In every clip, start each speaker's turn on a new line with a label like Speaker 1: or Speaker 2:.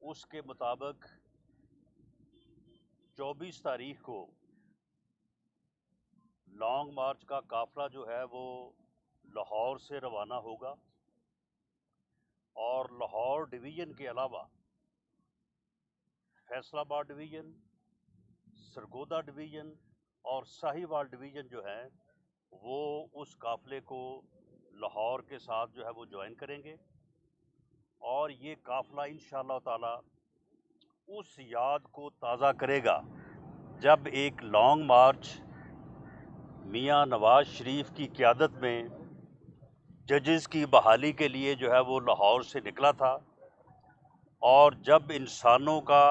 Speaker 1: اس کے مطابق 24 تاریخ کو لانگ مارچ کا قافلہ جو ہے وہ لاہور سے روانہ ہوگا، اور لاہور ڈویژن کے علاوہ فیصل آباد ڈویژن، سرگودا ڈویژن اور ساہیوال ڈویژن جو ہے وہ اس قافلے کو لاہور کے ساتھ جو ہے وہ جوائن کریں گے، اور یہ قافلہ انشاءاللہ تعالی اس یاد کو تازہ کرے گا جب ایک لانگ مارچ میاں نواز شریف کی قیادت میں ججز کی بحالی کے لیے جو ہے وہ لاہور سے نکلا تھا، اور جب انسانوں کا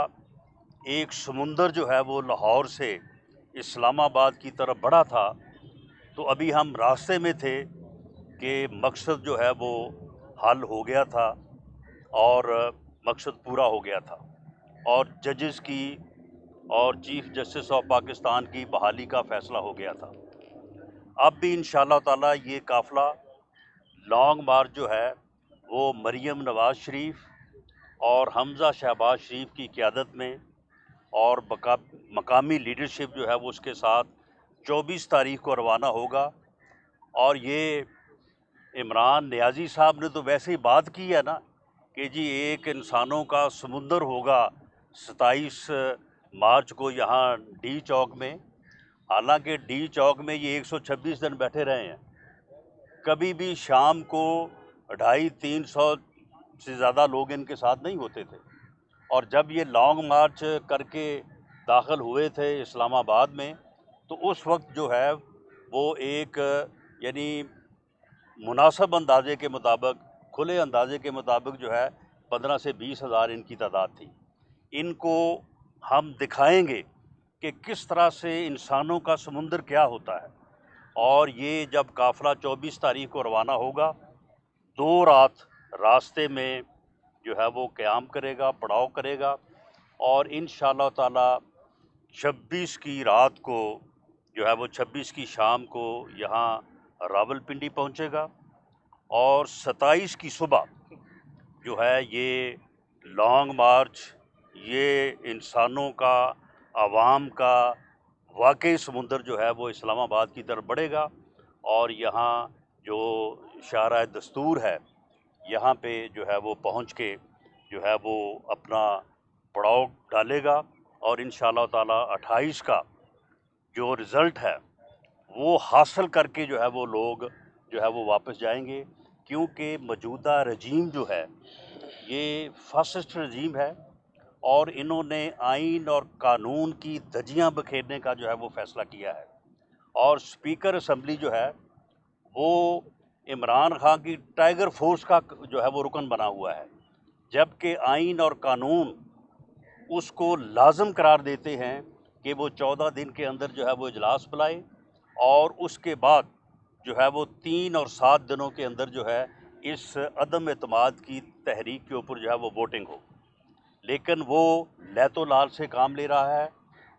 Speaker 1: ایک سمندر جو ہے وہ لاہور سے اسلام آباد کی طرف بڑھا تھا، تو ابھی ہم راستے میں تھے کہ مقصد جو ہے وہ حل ہو گیا تھا اور مقصد پورا ہو گیا تھا، اور ججز کی اور چیف جسٹس آف پاکستان کی بحالی کا فیصلہ ہو گیا تھا۔ اب بھی انشاءاللہ تعالی یہ قافلہ لانگ مارچ جو ہے وہ مریم نواز شریف اور حمزہ شہباز شریف کی قیادت میں اور مقامی لیڈرشپ جو ہے وہ اس کے ساتھ 24 تاریخ کو روانہ ہوگا۔ اور یہ عمران نیازی صاحب نے تو ویسے ہی بات کی ہے نا کہ جی ایک انسانوں کا سمندر ہوگا 27 مارچ کو یہاں ڈی چوک میں، حالانکہ ڈی چوک میں یہ 126 دن بیٹھے رہے ہیں، کبھی بھی شام کو 250-300 سے زیادہ لوگ ان کے ساتھ نہیں ہوتے تھے، اور جب یہ لانگ مارچ کر کے داخل ہوئے تھے اسلام آباد میں تو اس وقت جو ہے وہ ایک یعنی مناسب اندازے کے مطابق، کھلے اندازے کے مطابق جو ہے 15 سے 20 ہزار ان کی تعداد تھی۔ ان کو ہم دکھائیں گے کہ کس طرح سے انسانوں کا سمندر کیا ہوتا ہے، اور یہ جب قافلہ 24 تاریخ کو روانہ ہوگا 2 رات راستے میں جو ہے وہ قیام کرے گا، پڑاؤ کرے گا، اور انشاءاللہ تعالی 26 کی رات کو جو ہے وہ 26 کی شام کو یہاں راول پنڈی پہنچے گا، اور 27 کی صبح جو ہے یہ لانگ مارچ یہ انسانوں کا، عوام کا واقعی سمندر جو ہے وہ اسلام آباد کی طرف بڑھے گا، اور یہاں جو شاہراہ دستور ہے یہاں پہ جو ہے وہ پہنچ کے جو ہے وہ اپنا پڑاؤ ڈالے گا، اور انشاءاللہ تعالی 28 کا جو رزلٹ ہے وہ حاصل کر کے جو ہے وہ لوگ جو ہے وہ واپس جائیں گے، کیونکہ موجودہ رجیم جو ہے یہ فاسسٹ رجیم ہے، اور انہوں نے آئین اور قانون کی دھجیاں بکھیرنے کا جو ہے وہ فیصلہ کیا ہے، اور اسپیکر اسمبلی جو ہے وہ عمران خان کی ٹائیگر فورس کا جو ہے وہ رکن بنا ہوا ہے، جبکہ آئین اور قانون اس کو لازم قرار دیتے ہیں کہ وہ 14 دن کے اندر جو ہے وہ اجلاس بلائے، اور اس کے بعد جو ہے وہ 3 اور 7 دنوں کے اندر جو ہے اس عدم اعتماد کی تحریک کے اوپر جو ہے وہ ووٹنگ ہو، لیکن وہ لیت و لال سے کام لے رہا ہے،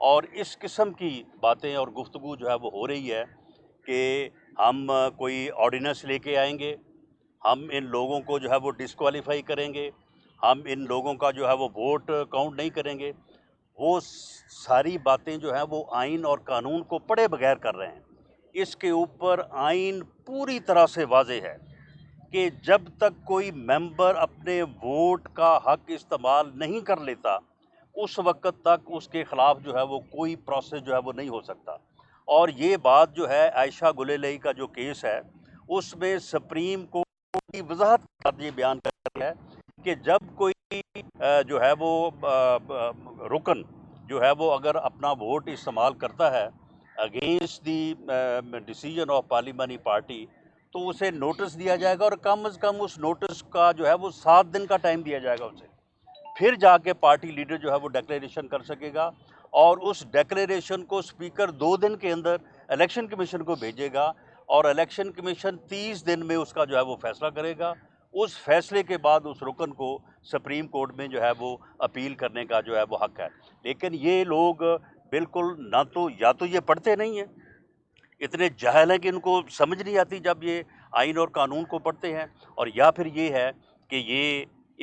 Speaker 1: اور اس قسم کی باتیں اور گفتگو جو ہے وہ ہو رہی ہے کہ ہم کوئی آرڈیننس لے کے آئیں گے، ہم ان لوگوں کو جو ہے وہ ڈسکوالیفائی کریں گے، ہم ان لوگوں کا جو ہے وہ ووٹ کاؤنٹ نہیں کریں گے، وہ ساری باتیں جو ہیں وہ آئین اور قانون کو پڑھے بغیر کر رہے ہیں۔ اس کے اوپر آئین پوری طرح سے واضح ہے کہ جب تک کوئی ممبر اپنے ووٹ کا حق استعمال نہیں کر لیتا اس وقت تک اس کے خلاف جو ہے وہ کوئی پروسیس جو ہے وہ نہیں ہو سکتا، اور یہ بات جو ہے عائشہ گلیلئی کا جو کیس ہے اس میں سپریم کورٹ کی وضاحت کے ساتھ یہ بیان کر ہے کہ جب کوئی جو ہے وہ رکن جو ہے وہ اگر اپنا ووٹ استعمال کرتا ہے اگینسٹ دی ڈیسیجن آف پارلیمانی پارٹی تو اسے نوٹس دیا جائے گا، اور کم از کم اس نوٹس کا جو ہے وہ 7 دن کا ٹائم دیا جائے گا اسے، پھر جا کے پارٹی لیڈر جو ہے وہ ڈیکلیریشن کر سکے گا، اور اس ڈیکلیریشن کو اسپیکر 2 دن کے اندر الیکشن کمیشن کو بھیجے گا، اور الیکشن کمیشن 30 دن میں اس کا جو ہے وہ فیصلہ کرے گا۔ اس فیصلے کے بعد اس رکن کو سپریم کورٹ میں جو ہے وہ اپیل کرنے کا جو ہے وہ حق ہے، لیکن یہ لوگ بالکل نہ تو یا تو یہ پڑھتے نہیں ہیں، اتنے جاہل ہیں کہ ان کو سمجھ نہیں آتی جب یہ آئین اور قانون کو پڑھتے ہیں، اور یا پھر یہ ہے کہ یہ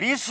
Speaker 1: 20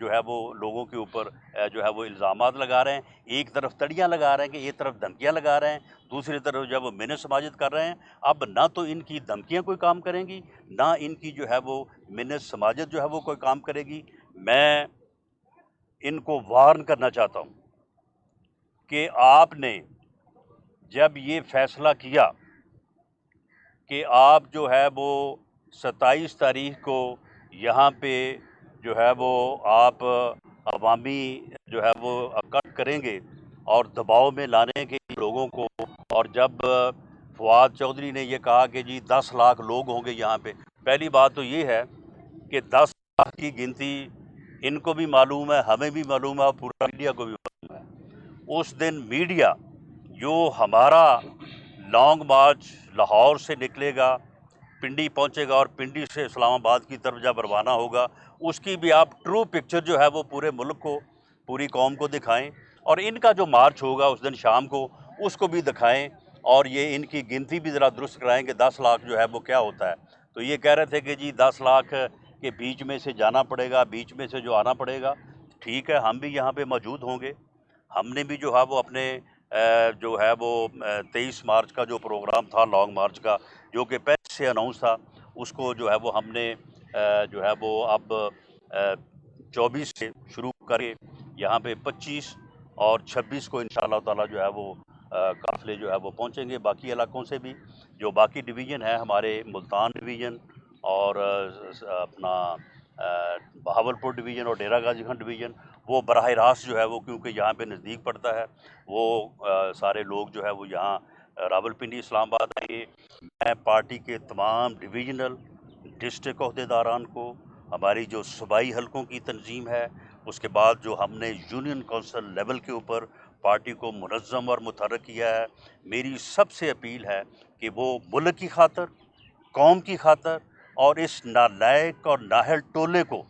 Speaker 1: جو ہے وہ لوگوں کے اوپر جو ہے وہ الزامات لگا رہے ہیں، ایک طرف تڑیاں لگا رہے ہیں کہ ایک طرف دھمکیاں لگا رہے ہیں، دوسری طرف جو ہے وہ منت سماجت کر رہے ہیں۔ اب نہ تو ان کی دھمکیاں کوئی کام کریں گی، نہ ان کی جو ہے وہ منت سماجت جو ہے وہ کوئی کام کرے گی۔ میں ان کو وارن کرنا چاہتا ہوں کہ آپ نے جب یہ فیصلہ کیا کہ آپ جو ہے وہ 27 تاریخ کو یہاں پہ جو ہے وہ آپ عوامی جو ہے وہ اکٹھ کریں گے اور دباؤ میں لانے کے لوگوں کو، اور جب فواد چودھری نے یہ کہا کہ جی 10 لاکھ لوگ ہوں گے یہاں پہ، پہلی بات تو یہ ہے کہ 10 لاکھ کی گنتی ان کو بھی معلوم ہے، ہمیں بھی معلوم ہے، اور پورا میڈیا کو بھی معلوم ہے۔ اس دن میڈیا جو ہمارا لانگ مارچ لاہور سے نکلے گا، پنڈی پہنچے گا، اور پنڈی سے اسلام آباد کی طرف جب روانہ ہوگا، اس کی بھی آپ ٹرو پکچر جو ہے وہ پورے ملک کو، پوری قوم کو دکھائیں، اور ان کا جو مارچ ہوگا اس دن شام کو اس کو بھی دکھائیں، اور یہ ان کی گنتی بھی ذرا درست کرائیں کہ 10 لاکھ جو ہے وہ کیا ہوتا ہے۔ تو یہ کہہ رہے تھے کہ جی 10 لاکھ کے بیچ میں سے جانا پڑے گا، بیچ میں سے جو آنا پڑے گا، ٹھیک ہے، ہم بھی یہاں پہ موجود ہوں گے۔ ہم نے بھی جو ہے وہ اپنے جو ہے وہ 23 مارچ کا جو پروگرام تھا لانگ مارچ کا، جو کہ پہلے سے اناؤنس تھا، اس کو جو ہے وہ ہم نے جو ہے وہ اب 24 سے شروع کر کے یہاں پہ 25 اور 26 کو انشاءاللہ تعالیٰ جو ہے وہ قافلے جو ہے وہ پہنچیں گے باقی علاقوں سے بھی۔ جو باقی ڈویژن ہے ہمارے ملتان ڈویژن اور اپنا بہاولپور ڈویژن اور ڈیرہ غازی خان ڈویژن، وہ براہ راست جو ہے وہ کیونکہ یہاں پہ نزدیک پڑتا ہے، وہ سارے لوگ جو ہے وہ یہاں راولپنڈی اسلام آباد آئیں گے۔ میں پارٹی کے تمام ڈویژنل ڈسٹرکٹ عہدیداران کو، ہماری جو صوبائی حلقوں کی تنظیم ہے، اس کے بعد جو ہم نے یونین کونسل لیول کے اوپر پارٹی کو منظم اور متحرک کیا ہے، میری سب سے اپیل ہے کہ وہ ملک کی خاطر، قوم کی خاطر، اور اس نالائق اور نااہل ٹولے کو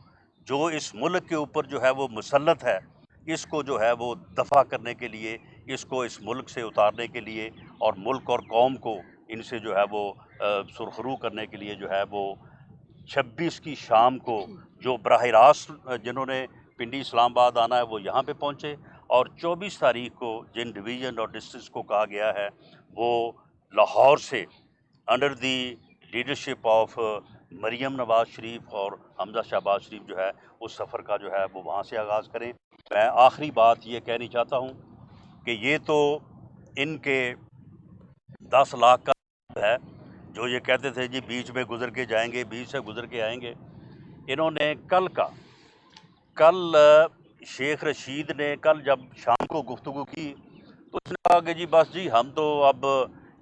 Speaker 1: جو اس ملک کے اوپر جو ہے وہ مسلط ہے، اس کو جو ہے وہ دفع کرنے کے لیے، اس کو اس ملک سے اتارنے کے لیے، اور ملک اور قوم کو ان سے جو ہے وہ سرخرو کرنے کے لیے جو ہے وہ 26 کی شام کو جو براہ راست جنہوں نے پنڈی اسلام آباد آنا ہے وہ یہاں پہ پہنچے، اور 24 تاریخ کو جن ڈویژن اور ڈسٹرکٹس کو کہا گیا ہے وہ لاہور سے under the leadership of Maryam Nawaz Sharif اور حمزہ شہباز شریف جو ہے اس سفر کا جو ہے وہ وہاں سے آغاز کریں۔ میں آخری بات یہ کہنی چاہتا ہوں کہ یہ تو ان کے 10 لاکھ کا ہے جو یہ کہتے تھے جی بیچ میں گزر کے جائیں گے، بیچ سے گزر کے آئیں گے۔ انہوں نے کل شیخ رشید نے کل جب شام کو گفتگو کی تو اس نے کہا کہ جی بس جی ہم تو اب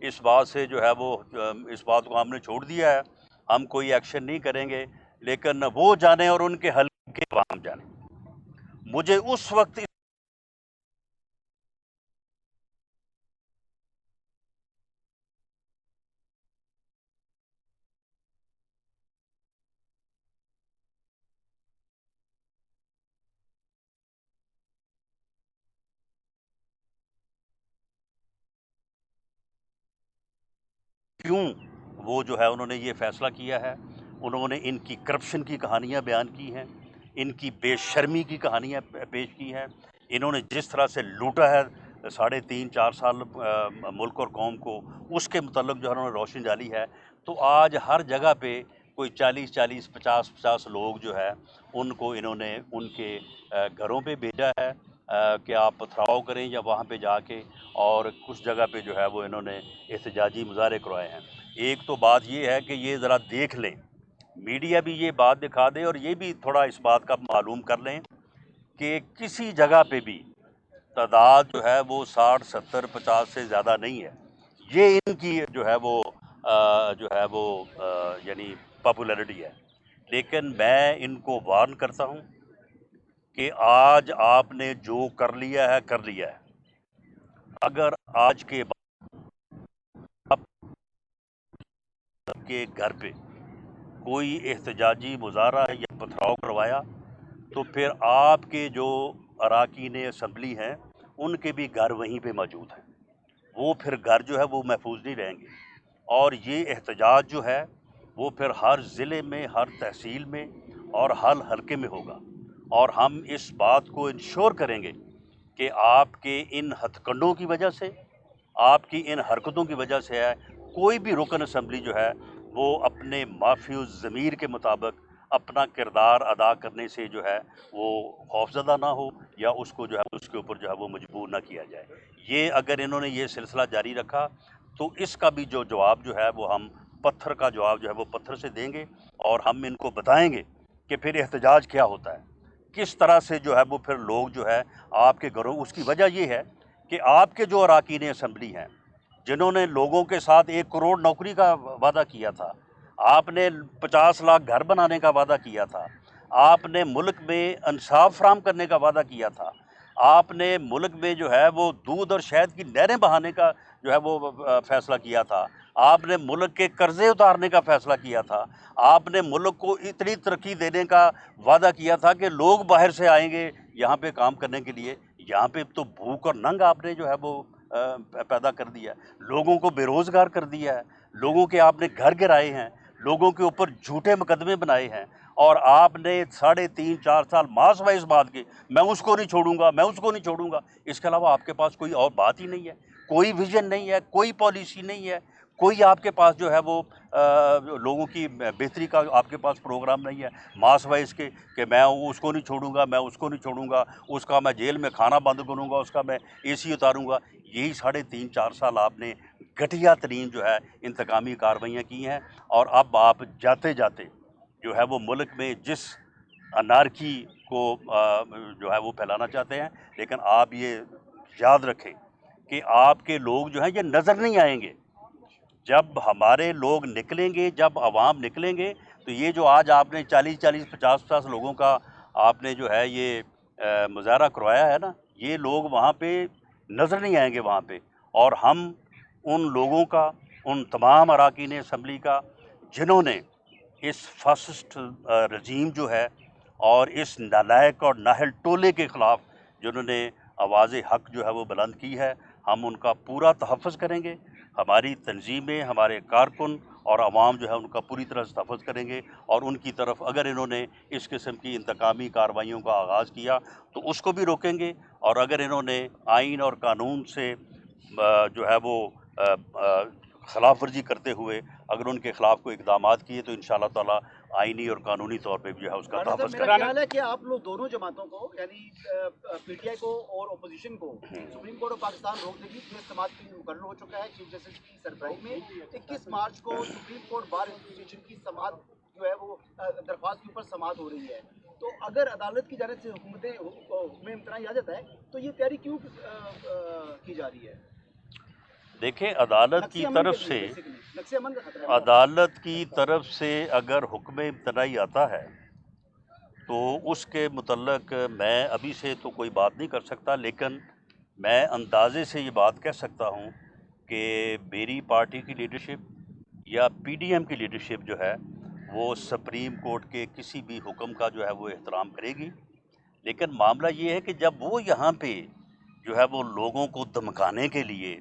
Speaker 1: اس بات سے جو ہے وہ اس بات کو ہم نے چھوڑ دیا ہے، ہم کوئی ایکشن نہیں کریں گے، لیکن وہ جانے اور ان کے حلقے عوام جانے۔ مجھے اس وقت کیوں وہ جو ہے انہوں نے یہ فیصلہ کیا ہے، انہوں نے ان کی کرپشن کی کہانیاں بیان کی ہیں، ان کی بے شرمی کی کہانیاں پیش کی ہیں، انہوں نے جس طرح سے لوٹا ہے 3.5-4 سال ملک اور قوم کو، اس کے متعلق جو انہوں نے روشنی ڈالی ہے۔ تو آج ہر جگہ پہ کوئی 40 50 لوگ جو ہے ان کو انہوں نے ان کے گھروں پہ بھیجا ہے کہ آپ پتھراؤ کریں یا وہاں پہ جا کے، اور کچھ جگہ پہ جو ہے وہ انہوں نے احتجاجی مظاہرے کروائے ہیں۔ ایک تو بات یہ ہے کہ یہ ذرا دیکھ لیں، میڈیا بھی یہ بات دکھا دے، اور یہ بھی تھوڑا اس بات کا معلوم کر لیں کہ کسی جگہ پہ بھی تعداد جو ہے وہ 60 70 50 سے زیادہ نہیں ہے۔ یہ ان کی جو ہے وہ یعنی پاپولیرٹی ہے، لیکن میں ان کو وارن کرتا ہوں کہ آج آپ نے جو کر لیا ہے کر لیا ہے۔ اگر آج کے بعد کے گھر پہ کوئی احتجاجی مظاہرہ یا پتھراؤ کروایا تو پھر آپ کے جو اراکین اسمبلی ہیں ان کے بھی گھر وہیں پہ موجود ہیں، وہ پھر گھر جو ہے وہ محفوظ نہیں رہیں گے، اور یہ احتجاج جو ہے وہ پھر ہر ضلع میں، ہر تحصیل میں اور ہر حلقے میں ہوگا، اور ہم اس بات کو انشور کریں گے کہ آپ کے ان ہتھ کنڈوں کی وجہ سے، آپ کی ان حرکتوں کی وجہ سے ہے کوئی بھی رکن اسمبلی جو ہے وہ اپنے معافی الضمیر کے مطابق اپنا کردار ادا کرنے سے جو ہے وہ خوفزدہ نہ ہو، یا اس کو جو ہے اس کے اوپر جو ہے وہ مجبور نہ کیا جائے۔ یہ اگر انہوں نے یہ سلسلہ جاری رکھا تو اس کا بھی جو جواب جو ہے وہ ہم پتھر کا جواب جو ہے وہ پتھر سے دیں گے، اور ہم ان کو بتائیں گے کہ پھر احتجاج کیا ہوتا ہے، کس طرح سے جو ہے وہ پھر لوگ جو ہے آپ کے گھروں، اس کی وجہ یہ ہے کہ آپ کے جو اراکین اسمبلی ہیں جنہوں نے لوگوں کے ساتھ 1 کروڑ نوکری کا وعدہ کیا تھا، آپ نے 50 لاکھ گھر بنانے کا وعدہ کیا تھا، آپ نے ملک میں انصاف فراہم کرنے کا وعدہ کیا تھا، آپ نے ملک میں جو ہے وہ دودھ اور شہد کی نہریں بہانے کا جو ہے وہ فیصلہ کیا تھا، آپ نے ملک کے قرضے اتارنے کا فیصلہ کیا تھا، آپ نے ملک کو اتنی ترقی دینے کا وعدہ کیا تھا کہ لوگ باہر سے آئیں گے یہاں پہ کام کرنے کے لیے۔ یہاں پہ تو بھوک اور ننگ آپ نے جو ہے وہ پیدا کر دیا ہے، لوگوں کو بے روزگار کر دیا ہے، لوگوں کے آپ نے گھر گرائے ہیں، لوگوں کے اوپر جھوٹے مقدمے بنائے ہیں، اور آپ نے 3.5-4 سال ماس وائز بات کی، میں اس کو نہیں چھوڑوں گا، میں اس کو نہیں چھوڑوں گا۔ اس کے علاوہ آپ کے پاس کوئی اور بات ہی نہیں ہے، کوئی ویژن نہیں ہے، کوئی پالیسی نہیں ہے، کوئی آپ کے پاس جو ہے وہ لوگوں کی بہتری کا آپ کے پاس پروگرام نہیں ہے ماس وائز کے، کہ میں اس کو نہیں چھوڑوں گا، میں اس کو نہیں چھوڑوں گا، اس کا میں جیل میں کھانا بند کروں گا، اس کا میں AC اتاروں گا۔ یہی 3.5-4 سال آپ نے گھٹیا ترین جو ہے انتقامی کارروائیاں کی ہیں، اور اب آپ جاتے جاتے جو ہے وہ ملک میں جس انارکی کو جو ہے وہ پھیلانا چاہتے ہیں، لیکن آپ یہ یاد رکھیں کہ آپ کے لوگ جو ہیں یہ نظر نہیں آئیں گے۔ جب ہمارے لوگ نکلیں گے، جب عوام نکلیں گے، تو یہ جو آج آپ نے 40-50 لوگوں کا آپ نے جو ہے یہ مظاہرہ کروایا ہے نا، یہ لوگ وہاں پہ نظر نہیں آئیں گے وہاں پہ، اور ہم ان لوگوں کا، ان تمام اراکین اسمبلی کا جنہوں نے اس فاسسٹ رجیم جو ہے اور اس نالائق اور نااہل ٹولے کے خلاف جنہوں نے آواز حق جو ہے وہ بلند کی ہے، ہم ان کا پورا تحفظ کریں گے۔ ہماری تنظیمیں، ہمارے کارکن اور عوام جو ہے ان کا پوری طرح سے تحفظ کریں گے، اور ان کی طرف اگر انہوں نے اس قسم کی انتقامی کارروائیوں کا آغاز کیا تو اس کو بھی روکیں گے، اور اگر انہوں نے آئین اور قانون سے جو ہے وہ خلاف ورزی کرتے ہوئے اگر ان کے خلاف کوئی اقدامات کیے تو انشاءاللہ تعالیٰ آئینی اور قانونی طور پہ بھی جو ہے اس کا تحفظ کریں گے۔
Speaker 2: میرا خیال ہے کہ آپ لوگ دونوں جماعتوں کو، یعنی PTI کو اور اپوزیشن کو، سپریم کورٹ آف پاکستان روکنے کی کیس سماعت کے لیے مقرر ہو چکا ہے چیف جسٹس کی سربراہی میں۔ 21 مارچ کو سپریم کورٹ بار ایسوسیشن کی سماعت جو ہے وہ درخواست کے اوپر سماعت ہو رہی ہے، تو اگر عدالت کی جانب سے حکم امتناعی آ جاتا ہے تو یہ تیاری کیوں کی جا رہی ہے؟
Speaker 1: دیکھیں، عدالت کی طرف سے اگر حکم امتناعی آتا ہے تو اس کے متعلق میں ابھی سے تو کوئی بات نہیں کر سکتا، لیکن میں اندازے سے یہ بات کہہ سکتا ہوں کہ میری پارٹی کی لیڈرشپ یا PDM کی لیڈرشپ جو ہے وہ سپریم کورٹ کے کسی بھی حکم کا جو ہے وہ احترام کرے گی، لیکن معاملہ یہ ہے کہ جب وہ یہاں پہ جو ہے وہ لوگوں کو دھمکانے کے لیے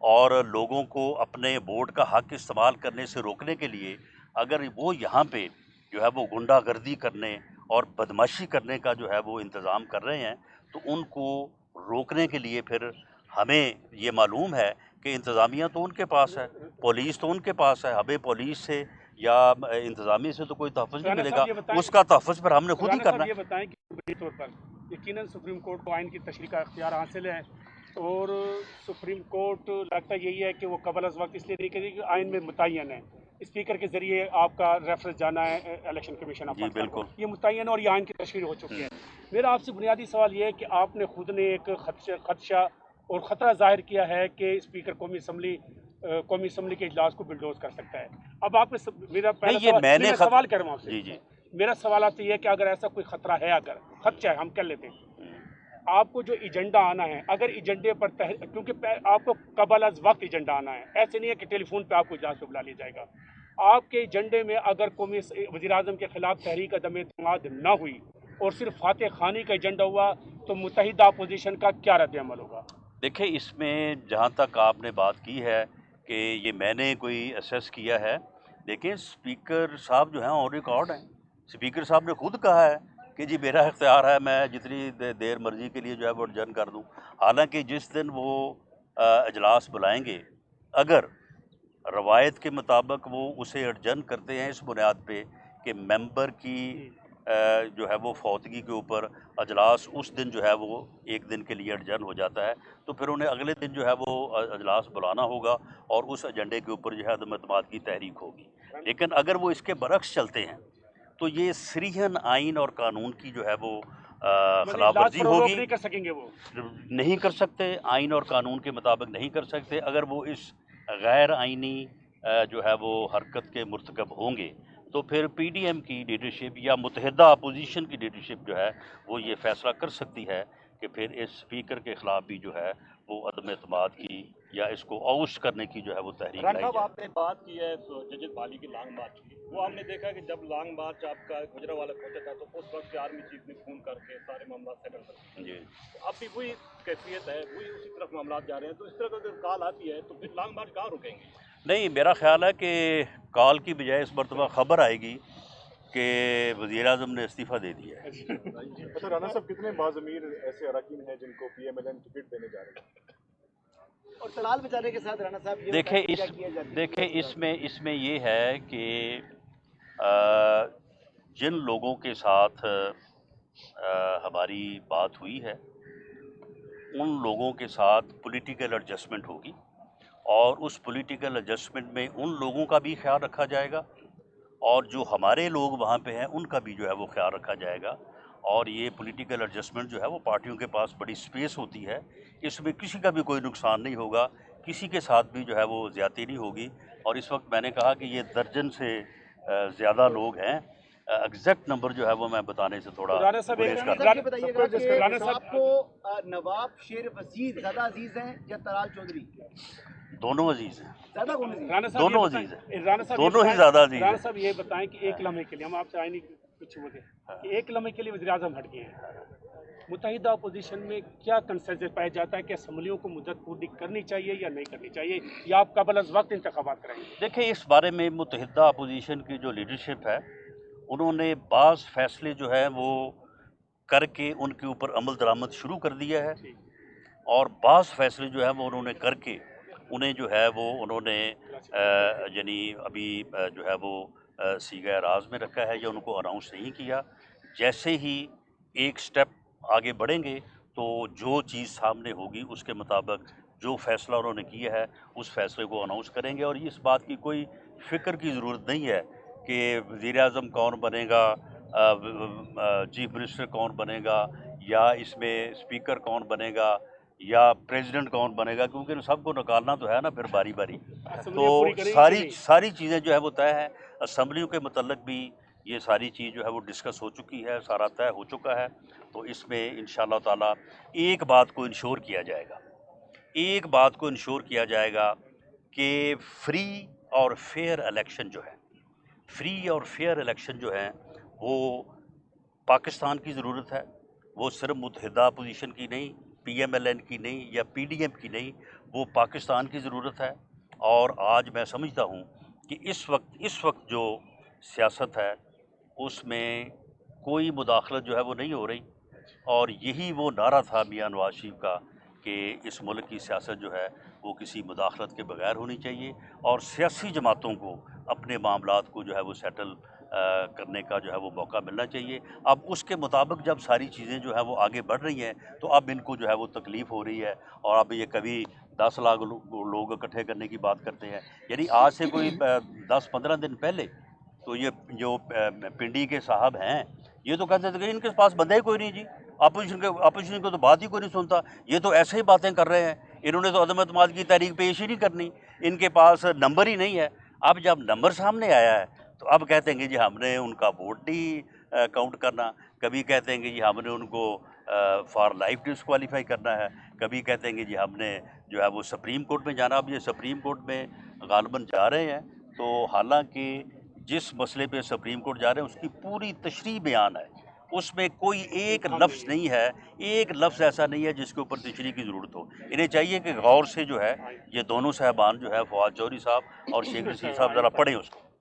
Speaker 1: اور لوگوں کو اپنے ووٹ کا حق استعمال کرنے سے روکنے کے لیے اگر وہ یہاں پہ جو ہے وہ غنڈہ گردی کرنے اور بدماشی کرنے کا جو ہے وہ انتظام کر رہے ہیں، تو ان کو روکنے کے لیے پھر ہمیں یہ معلوم ہے کہ انتظامیہ تو ان کے پاس ہے، پولیس تو ان کے پاس ہے، ہمیں پولیس سے یا انتظامیہ سے تو کوئی تحفظ نہیں ملے گا، اس کا تحفظ پھر ہم نے خود ہی کرنا ہے۔
Speaker 3: یہ بتائیں کہ بڑی طور پر یقیناً سپریم کورٹ کو آئین کی تشریح کا اختیار حاصل ہے، اور سپریم کورٹ لگتا یہی ہے کہ وہ قبل از وقت اس لیے نہیں کرے کہ آئین میں متعین ہے، اسپیکر کے ذریعے آپ کا ریفرنس جانا ہے الیکشن کمیشن آف پاکستان کو، یہ متعین اور یہ آئین کی تشریح ہو چکی ہے۔ میرا آپ سے بنیادی سوال یہ ہے کہ آپ نے خود نے ایک خدشہ اور خطرہ ظاہر کیا ہے کہ اسپیکر قومی اسمبلی کے اجلاس کو بلڈوز کر سکتا ہے۔ اب آپ نے میرا پہلا سوال کر رہا ہوں آپ سے، میرا سوال آپ سے یہ ہے کہ اگر ایسا کوئی خطرہ ہے، اگر خدشہ ہے، ہم کر لیتے ہیں، آپ کو جو ایجنڈا آنا ہے، اگر ایجنڈے پر کیونکہ آپ کو قبل از وقت ایجنڈا آنا ہے، ایسے نہیں ہے کہ ٹیلی فون پہ آپ کو اجلاس پہ بلا لیا جائے گا، آپ کے ایجنڈے میں اگر قومی وزیر اعظم کے خلاف تحریک عدم اعتماد نہ ہوئی اور صرف فاتح خانی کا ایجنڈا ہوا تو متحدہ اپوزیشن کا کیا رد عمل ہوگا؟
Speaker 1: دیکھیں، اس میں جہاں تک آپ نے بات کی ہے کہ یہ میں نے کوئی اسیس کیا ہے، دیکھیں اسپیکر صاحب جو ہیں آن ریکارڈ ہیں، اسپیکر صاحب نے خود کہا ہے کہ جی میرا اختیار ہے، میں جتنی دیر مرضی کے لیے جو ہے وہ ایڈجرن کر دوں. حالانکہ جس دن وہ اجلاس بلائیں گے، اگر روایت کے مطابق وہ اسے ایڈجرن کرتے ہیں اس بنیاد پہ کہ ممبر کی جو ہے وہ فوتگی کے اوپر اجلاس اس دن جو ہے وہ ایک دن کے لیے ایڈجرن ہو جاتا ہے، تو پھر انہیں اگلے دن جو ہے وہ اجلاس بلانا ہوگا اور اس ایجنڈے کے اوپر جو ہے عدم اعتماد کی تحریک ہوگی. لیکن اگر وہ اس کے برعکس چلتے ہیں تو یہ صریحاً آئین اور قانون کی جو ہے وہ خلاف ورزی ہوگی.
Speaker 3: نہیں کر سکیں گے، وہ
Speaker 1: نہیں کر سکتے، آئین اور قانون کے مطابق نہیں کر سکتے. اگر وہ اس غیر آئینی جو ہے وہ حرکت کے مرتکب ہوں گے تو پھر پی ڈی ایم کی لیڈرشپ یا متحدہ اپوزیشن کی لیڈرشپ جو ہے وہ یہ فیصلہ کر سکتی ہے کہ پھر اس اسپیکر کے خلاف بھی جو ہے وہ عدم اعتماد کی یا اس کو اوسٹ کرنے کی جو ہے وہ تحریک لائی
Speaker 4: صاحب
Speaker 1: جائے.
Speaker 4: آپ نے بات کی ہے ججت بالی کی لانگ مارچ کی، وہ ہم نے دیکھا کہ جب لانگ مارچ آپ کا گجرانوالہ پہنچا تھا تو اس وقت آرمی چیف نے فون کر کے سارے معاملات سیٹل کر
Speaker 1: جی
Speaker 4: اب بھی وہی کیفیت ہے، وہی اسی طرف معاملات جا رہے ہیں، تو اس طرح کا اگر کال آتی ہے تو پھر لانگ مارچ کہاں رکیں گے؟
Speaker 1: نہیں، میرا خیال ہے کہ کال کی بجائے اس مرتبہ خبر آئے گی کہ وزیر اعظم نے استعفیٰ دے دیا ہے.
Speaker 5: اچھا رانا صاحب، کتنے باضمیر ایسے اراکین ہیں جن کو P M L N ticket دینے جا رہے ہیں؟
Speaker 2: اور تلال بچانے کے ساتھ رانا صاحب یہ
Speaker 1: دیکھیں
Speaker 2: بتائیں کیا کیا جاتا ہے؟
Speaker 1: دیکھیں اس میں یہ ہے کہ جن لوگوں کے ساتھ ہماری بات ہوئی ہے ان لوگوں کے ساتھ پولیٹیکل ایڈجسٹمنٹ ہوگی، اور اس پولیٹیکل ایڈجسٹمنٹ میں ان لوگوں کا بھی خیال رکھا جائے گا اور جو ہمارے لوگ وہاں پہ ہیں ان کا بھی جو ہے وہ خیال رکھا جائے گا. اور یہ پولیٹیکل ایڈجسٹمنٹ جو ہے وہ پارٹیوں کے پاس بڑی سپیس ہوتی ہے، اس میں کسی کا بھی کوئی نقصان نہیں ہوگا، کسی کے ساتھ بھی جو ہے وہ زیادتی نہیں ہوگی. اور اس وقت میں نے کہا کہ یہ درجن سے زیادہ لوگ ہیں. ایگزیکٹ نمبر جو ہے وہ میں بتانے سے تھوڑا
Speaker 3: رانا صاحب
Speaker 1: گریز
Speaker 2: رانا
Speaker 1: کرتا
Speaker 2: صاحب یہ بتائیے گا کہ
Speaker 3: رانا صاحب
Speaker 2: آپ کو نواب شیر وسیع زیادہ عزیز ہیں یا تلال چودھری؟
Speaker 1: ہوں. دونوں عزیز ہیں،
Speaker 2: زیادہ کون عزیز؟
Speaker 3: رانا صاحب
Speaker 1: دونوں
Speaker 3: یہ
Speaker 1: عزیز
Speaker 3: بتائیں-
Speaker 1: ہیں،
Speaker 3: رانا صاحب یہ
Speaker 1: دونوں ہی
Speaker 3: بتائیں-
Speaker 1: زیادہ عزیز
Speaker 3: رانا
Speaker 1: ہیں.
Speaker 3: صاحب یہ بتائیں کہ ایک لمحے کے لیے ہم آپ سے آئینی کچھ وہ کہ ایک لمحے کے لیے وزیر اعظم ہٹ گئے ہیں، متحدہ اپوزیشن میں کیا کنسنسس پایا جاتا ہے کہ اسمبلیوں کو مدت پوری کرنی چاہیے یا نہیں کرنی چاہیے، یا آپ قبل از وقت انتخابات کریں گے؟
Speaker 1: دیکھیں اس بارے میں متحدہ اپوزیشن کی جو لیڈرشپ ہے انہوں نے بعض فیصلے جو ہیں وہ کر کے ان کے اوپر عمل درآمد شروع کر دیا ہے، اور بعض فیصلے جو ہیں وہ انہوں نے کر کے انہیں جو ہے وہ انہوں نے یعنی ابھی جو ہے وہ صیغہ راز میں رکھا ہے یا ان کو اناؤنس نہیں کیا. جیسے ہی ایک سٹیپ آگے بڑھیں گے تو جو چیز سامنے ہوگی اس کے مطابق جو فیصلہ انہوں نے کیا ہے اس فیصلے کو اناؤنس کریں گے. اور اس بات کی کوئی فکر کی ضرورت نہیں ہے کہ وزیر اعظم کون بنے گا، چیف منسٹر کون بنے گا، یا اس میں اسپیکر کون بنے گا، یا پریزیڈنٹ کون بنے گا، کیونکہ سب کو نکالنا تو ہے نا پھر باری باری. تو ساری چیزیں جو ہے وہ طے ہیں. اسمبلیوں کے متعلق بھی یہ ساری چیز جو ہے وہ ڈسکس ہو چکی ہے، سارا طے ہو چکا ہے. تو اس میں انشاءاللہ تعالیٰ ایک بات کو انشور کیا جائے گا کہ فری اور فیئر الیکشن جو ہیں وہ پاکستان کی ضرورت ہے. وہ صرف متحدہ اپوزیشن کی نہیں، پی ایم ایل این کی نہیں یا پی ڈی ایم کی نہیں، وہ پاکستان کی ضرورت ہے. اور آج میں سمجھتا ہوں کہ اس وقت جو سیاست ہے اس میں کوئی مداخلت جو ہے وہ نہیں ہو رہی، اور یہی وہ نعرہ تھا میاں نواز شریف کا کہ اس ملک کی سیاست جو ہے وہ کسی مداخلت کے بغیر ہونی چاہیے، اور سیاسی جماعتوں کو اپنے معاملات کو جو ہے وہ سیٹل کرنے کا جو ہے وہ موقع ملنا چاہیے. اب اس کے مطابق جب ساری چیزیں جو ہے وہ آگے بڑھ رہی ہیں تو اب ان کو جو ہے وہ تکلیف ہو رہی ہے، اور اب یہ کبھی 10 لاکھ لوگ اکٹھے کرنے کی بات کرتے ہیں. یعنی آج سے کوئی 10-15 دن پہلے تو یہ جو پنڈی کے صاحب ہیں یہ تو کہتے تھے کہ ان کے پاس بندہ ہی کوئی نہیں جی، اپوزیشن کو تو بات ہی کوئی نہیں سنتا، یہ تو ایسے ہی باتیں کر رہے ہیں، انہوں نے تو عدم اعتماد کی تحریک پیش ہی نہیں کرنی، ان کے پاس نمبر ہی نہیں ہے. اب جب نمبر سامنے آیا ہے تو اب کہتے ہیں کہ جی ہم نے ان کا ووٹ نہیں کاؤنٹ کرنا، کبھی کہتے ہیں کہ جی ہم نے ان کو فار لائف ڈسکوالیفائی کرنا ہے، کبھی کہتے ہیں کہ جی ہم نے جو ہے وہ سپریم کورٹ میں جانا. اب یہ سپریم کورٹ میں غالباً جا رہے ہیں، تو حالانکہ جس مسئلے پہ سپریم کورٹ جا رہے ہیں اس کی پوری تشریح بیان ہے، اس میں کوئی ایک لفظ نہیں ہے، ایک لفظ ایسا نہیں ہے جس کے اوپر تشریح کی ضرورت ہو. انہیں چاہیے کہ غور سے جو ہے یہ دونوں صاحبان جو ہے فواد چودھری صاحب اور شیخ رشید صاحب ذرا پڑھیں اس کو.